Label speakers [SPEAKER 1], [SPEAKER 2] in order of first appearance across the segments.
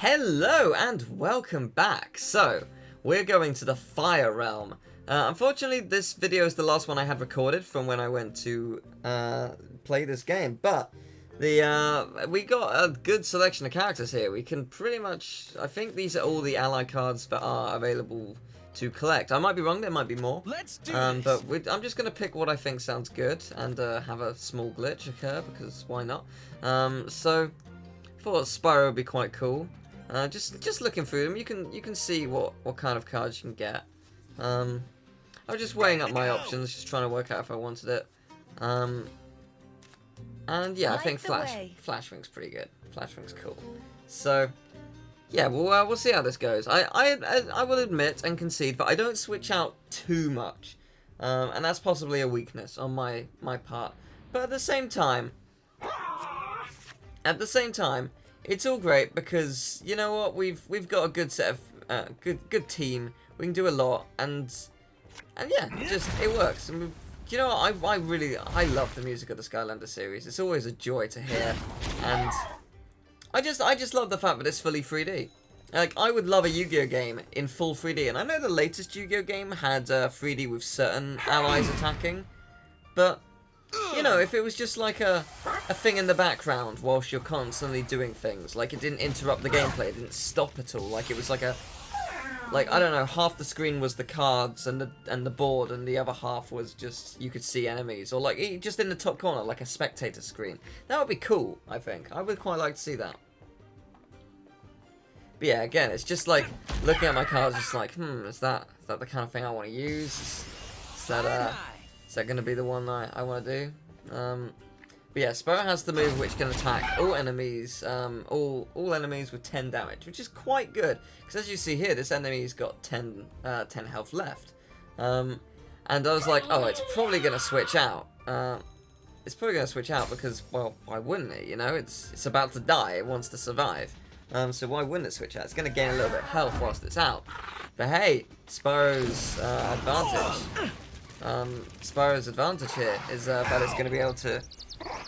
[SPEAKER 1] Hello and welcome back. So, we're going to the Fire Realm. Unfortunately, this video is the last one I had recorded from when I went to play this game, but we got a good selection of characters here. We can pretty much, I think these are all the ally cards that are available to collect. I might be wrong, there might be more.
[SPEAKER 2] Let's do
[SPEAKER 1] this.
[SPEAKER 2] this.
[SPEAKER 1] But I'm just going to pick what I think sounds good and have a small glitch occur, because why not? So, I thought Spyro would be quite cool. Just looking through them, you can see what kind of cards you can get. I was just weighing up my options, just trying to work out if I wanted it. And yeah, I think Flashwing's pretty good. Flashwing's cool. So yeah, we'll see how this goes. I will admit and concede that I don't switch out too much, and that's possibly a weakness on my part. But at the same time, it's all great because you know what, we've got a good set of good team. We can do a lot, and yeah, it works. And you know what, I love the music of the Skylanders series. It's always a joy to hear, and I just love the fact that it's fully 3D. Like, I would love a Yu-Gi-Oh game in full 3D, and I know the latest Yu-Gi-Oh game had 3D with certain allies attacking, but you know, if it was just like a thing in the background whilst you're constantly doing things, like it didn't interrupt the gameplay, it didn't stop at all, like it was like I don't know, half the screen was the cards and the board, and the other half was just, you could see enemies, or like just in the top corner, like a spectator screen. That would be cool, I think. I would quite like to see that. But yeah, again, it's just like looking at my cards, just like, is that the kind of thing I want to use? Is that going to be the one I want to do? But yeah, Spyro has the move which can attack all enemies, all enemies with 10 damage, which is quite good. Because as you see here, this enemy's got 10 health left. And I was like, oh, it's probably going to switch out. It's probably going to switch out because, well, why wouldn't it? You know, it's about to die. It wants to survive. So why wouldn't it switch out? It's going to gain a little bit of health whilst it's out. But hey, Spyro's advantage. Spyro's advantage here is that it's going to be able to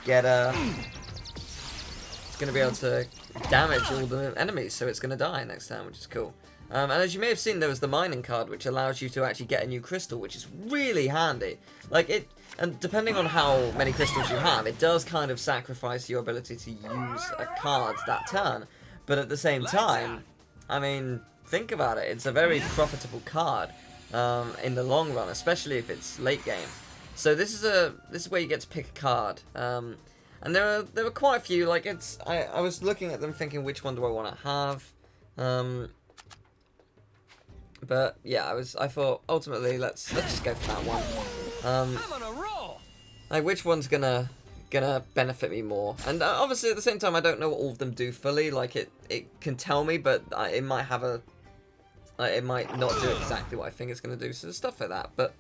[SPEAKER 1] get it's going to be able to damage all the enemies, so it's going to die next time, which is cool. And as you may have seen, there was the mining card, which allows you to actually get a new crystal, which is really handy. Like it, and depending on how many crystals you have, it does kind of sacrifice your ability to use a card that turn. But at the same time, I mean, think about it. It's a very profitable card in the long run, especially if it's late game. So this is where you get to pick a card, and there are quite a few. Like I was looking at them thinking, which one do I want to have? But yeah, I thought ultimately let's just go for that one.
[SPEAKER 2] I'm on a roll.
[SPEAKER 1] Like, which one's gonna benefit me more? And obviously at the same time, I don't know what all of them do fully. Like it can tell me, but it might have it might not do exactly what I think it's gonna do. So stuff like that, but.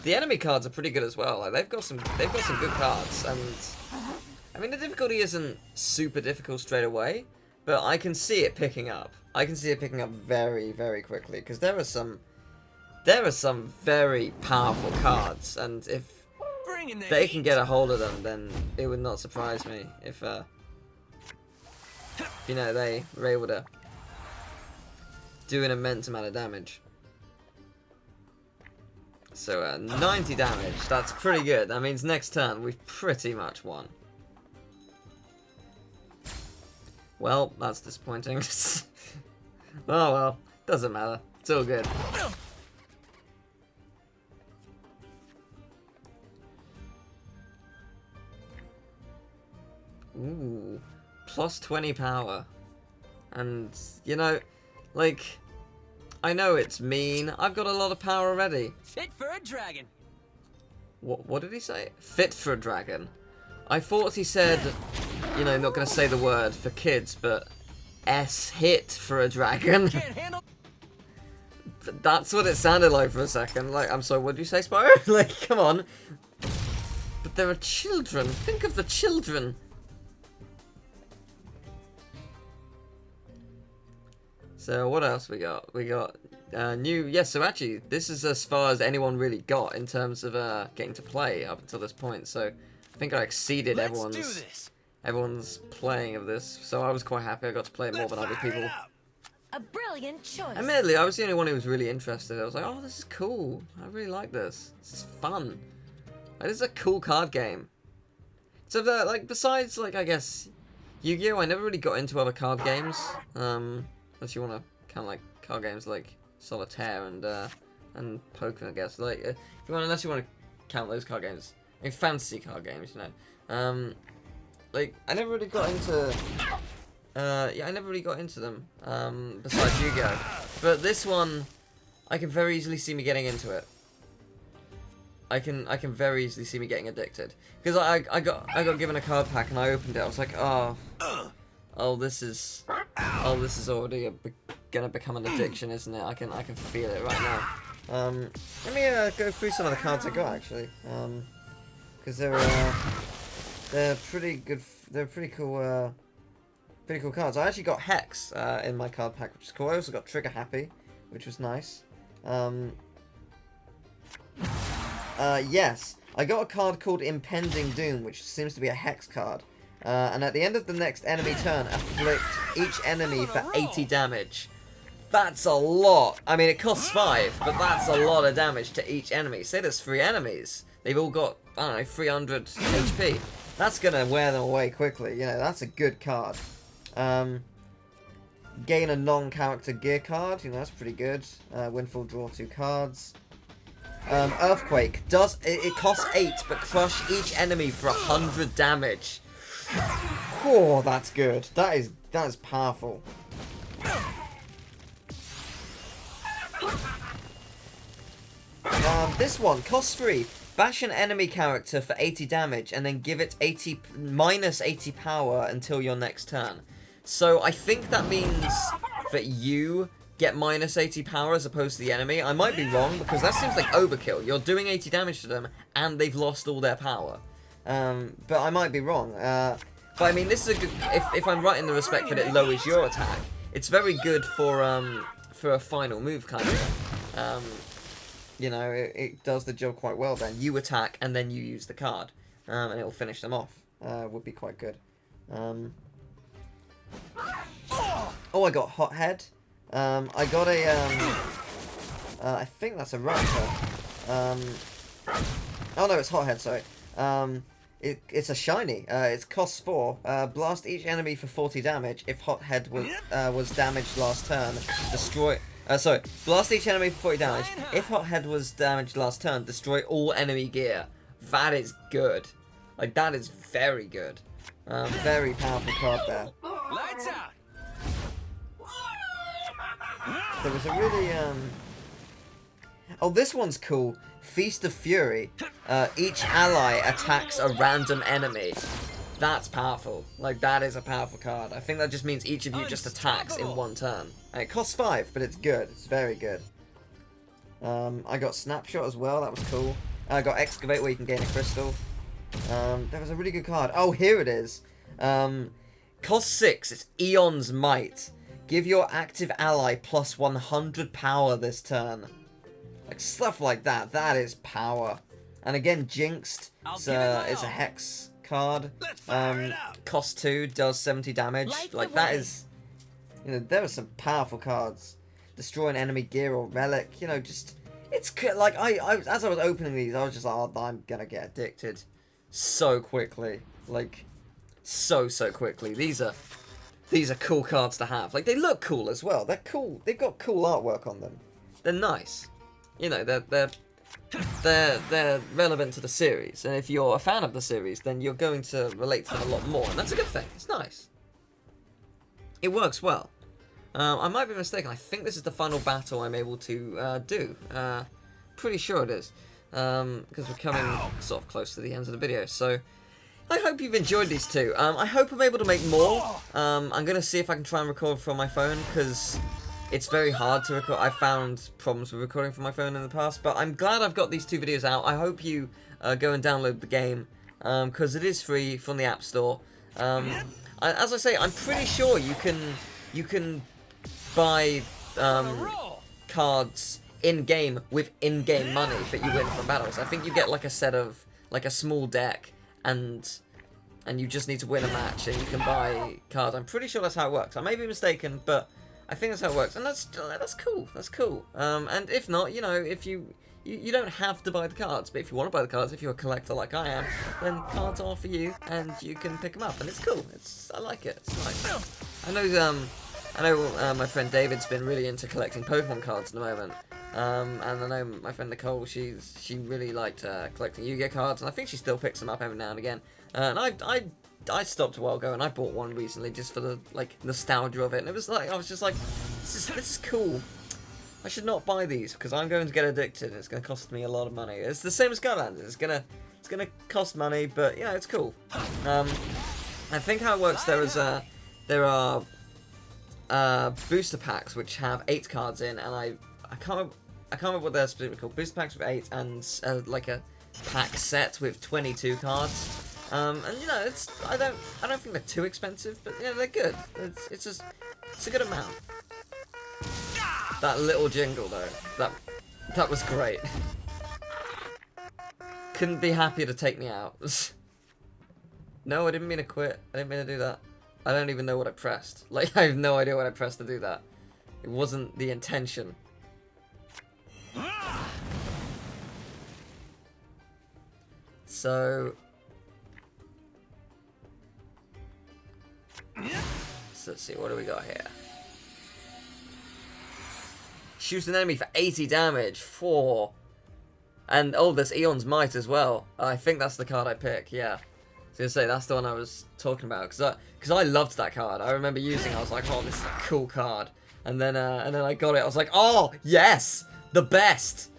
[SPEAKER 1] The enemy cards are pretty good as well. Like they've got some good cards, and I mean the difficulty isn't super difficult straight away, but I can see it picking up. I can see it picking up very, very quickly because there are some very powerful cards, and if they can get a hold of them, then it would not surprise me if you know, they were able to do an immense amount of damage. So 90 damage, that's pretty good. That means next turn we've pretty much won. Well, that's disappointing. Oh well, doesn't matter. It's all good. Ooh, plus 20 power. And, you know, like, I know it's mean. I've got a lot of power already.
[SPEAKER 2] Fit for a dragon.
[SPEAKER 1] What did he say? Fit for a dragon. I thought he said, you know, not going to say the word for kids, but hit for a dragon.
[SPEAKER 2] Can't handle.
[SPEAKER 1] That's what it sounded like for a second. Like, I'm sorry, what did you say, Spyro? Like, come on. But there are children. Think of the children. So what else we got? We got new. Yes, so actually, this is as far as anyone really got in terms of getting to play up until this point. So I think I exceeded everyone's everyone's playing of this, so I was quite happy I got to play it more than other people.
[SPEAKER 3] A brilliant choice.
[SPEAKER 1] Admittedly, I was the only one who was really interested. I was like, oh, this is cool. I really like this. This is fun. Like, this is a cool card game. So, like, besides, like, I guess, Yu-Gi-Oh!, I never really got into other card games. Unless you want to count, like, card games like Solitaire and Poker, I guess. Like, unless you want to count those card games. I mean, fantasy card games, you know. Like, I never really got into... yeah, I never really got into them, besides Yu-Gi-Oh! But this one, I can very easily see me getting into it. I can very easily see me getting addicted. Because I got given a card pack and I opened it, I was like, oh, this is already gonna become an addiction, isn't it? I can feel it right now. Let me go through some of the cards I got, actually. Because they're pretty good, they're pretty cool cards. I actually got Hex in my card pack, which is cool. I also got Trigger Happy, which was nice. Yes, I got a card called Impending Doom, which seems to be a Hex card. And at the end of the next enemy turn, afflict each enemy for 80 damage. That's a lot. I mean, it costs 5, but that's a lot of damage to each enemy. Say there's 3 enemies. They've all got, I don't know, 300 HP. That's gonna wear them away quickly. You know, that's a good card. Gain a non-character gear card, you know, that's pretty good. Windfall, draw 2 cards. Earthquake it costs 8, but crush each enemy for 100 damage. Oh, that's good. That is powerful. This one costs 3. Bash an enemy character for 80 damage, and then give it minus 80 power until your next turn. So I think that means that you get minus 80 power as opposed to the enemy. I might be wrong, because that seems like overkill. You're doing 80 damage to them, and they've lost all their power. But I might be wrong. But I mean, this is a good... If I'm right in the respect that it lowers your attack, it's very good for a final move kind of thing. You know, it does the job quite well then. You attack, and then you use the card. And it'll finish them off. Would be quite good. Oh, I got Hothead. I got a, I think that's a Raptor. Oh no, it's Hothead, sorry. It's a shiny. It costs 4. Blast each enemy for 40 damage. If Hothead was damaged last turn, destroy... sorry. Blast each enemy for 40 damage. If Hothead was damaged last turn, destroy all enemy gear. That is good. Like, that is very good. Very powerful card there.
[SPEAKER 2] Lights out.
[SPEAKER 1] There was a really, Oh, this one's cool. Feast of Fury. Each ally attacks a random enemy. That's powerful. Like, that is a powerful card. I think that just means each of you just attacks in one turn. And it costs 5, but it's good. It's very good. I got Snapshot as well. That was cool. I got Excavate, where you can gain a crystal. There was a really good card. Oh, here it is. Cost 6. It's Eon's Might. Give your active ally plus 100 power this turn. Like, stuff like that. That is power. And again, Jinxed. It's a Hex card. Cost 2. Does 70 damage. Like, that is... You know, there are some powerful cards. Destroy an enemy gear or relic. You know, just... It's... Like, as I was opening these, I was just like, oh, I'm gonna get addicted. So quickly. Like, so quickly. These are cool cards to have. Like, they look cool as well. They're cool. They've got cool artwork on them. They're nice. You know, they're relevant to the series. And if you're a fan of the series, then you're going to relate to them a lot more. And that's a good thing. It's nice. It works well. I might be mistaken. I think this is the final battle I'm able to do. Pretty sure it is. Because we're coming sort of close to the end of the video. So... I hope you've enjoyed these two. I hope I'm able to make more. I'm going to see if I can try and record from my phone, because it's very hard to record. I found problems with recording from my phone in the past, but I'm glad I've got these 2 videos out. I hope you go and download the game, because it is free from the App Store. As I say, I'm pretty sure you can buy cards in-game with in-game money that you win from battles. I think you get like a set of, like a small deck, and and you just need to win a match, and you can buy cards. I'm pretty sure that's how it works. I may be mistaken, but I think that's how it works, and that's cool. That's cool. And if not, you know, if you don't have to buy the cards, but if you want to buy the cards, if you're a collector like I am, then cards are for you, and you can pick them up, and it's cool. I like it. It's nice. I know my friend David's been really into collecting Pokemon cards at the moment, and I know my friend Nicole, she really liked collecting Yu-Gi-Oh cards, and I think she still picks them up every now and again. And I stopped a while ago, and I bought one recently just for the nostalgia of it, and it was like I was just like, this is cool. I should not buy these because I'm going to get addicted. It's going to cost me a lot of money. It's the same as Skylanders. It's gonna cost money, but yeah, it's cool. I think how it works there are booster packs which have 8 cards in, and I can't remember what they're specifically called. Booster packs with 8 and like a pack set with 22 cards. And you know, I don't think they're too expensive, but you know, they're good. It's a good amount. That little jingle though, that was great. Couldn't be happier to take me out. No, I didn't mean to quit. I didn't mean to do that. I don't even know what I pressed. Like, I have no idea what I pressed to do that. It wasn't the intention. So let's see, what do we got here? Shoots an enemy for 80 damage. 4. And, oh, there's Eon's Might as well. I think that's the card I pick, yeah. I was going to say, that's the one I was talking about. Because I loved that card. I remember using it. I was like, oh, this is a cool card. And then I got it. I was like, oh, yes! The best!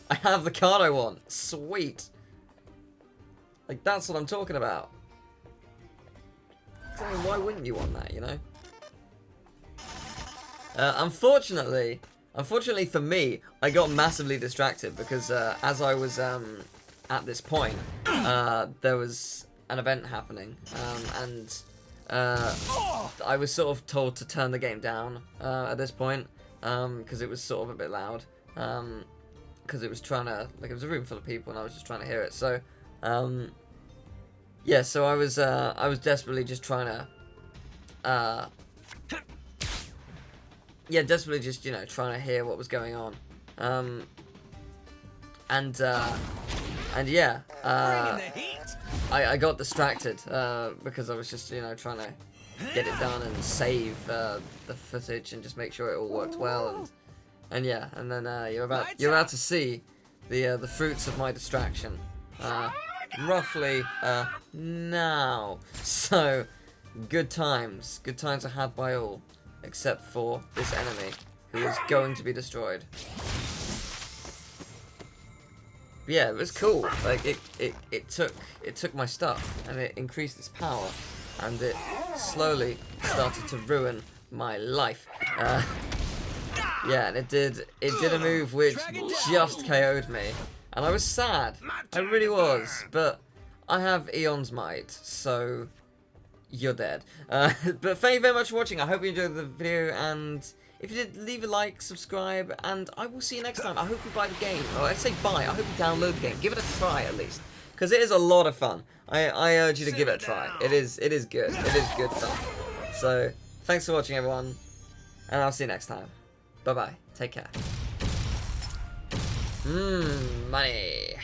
[SPEAKER 1] I have the card I want. Sweet. Like, that's what I'm talking about. I mean, why wouldn't you want that, you know? Unfortunately for me, I got massively distracted because as I was at this point, there was an event happening, and I was sort of told to turn the game down at this point because it was sort of a bit loud, because it was trying to, like, it was a room full of people and I was just trying to hear it. So yeah, so I was desperately just trying to desperately just, you know, trying to hear what was going on. And yeah, I got distracted because I was just, you know, trying to get it done and save the footage and just make sure it all worked well, and yeah, and then you're about to see the fruits of my distraction roughly now. So good times are had by all, except for this enemy, who is going to be destroyed. But yeah, it was cool. Like, it took my stuff, and it increased its power, and it slowly started to ruin my life. Yeah, and it did a move which just KO'd me, and I was sad. I really was, but I have Eon's Might, so you're dead. But thank you very much for watching. I hope you enjoyed the video, and if you did, leave a like, subscribe, and I will see you next time. I hope you buy the game. Or I say buy, I hope you download the game. Give it a try at least, because it is a lot of fun. I urge you to give it a try. It is good. It is good fun. So thanks for watching, everyone, and I'll see you next time. Bye bye. Take care. Money.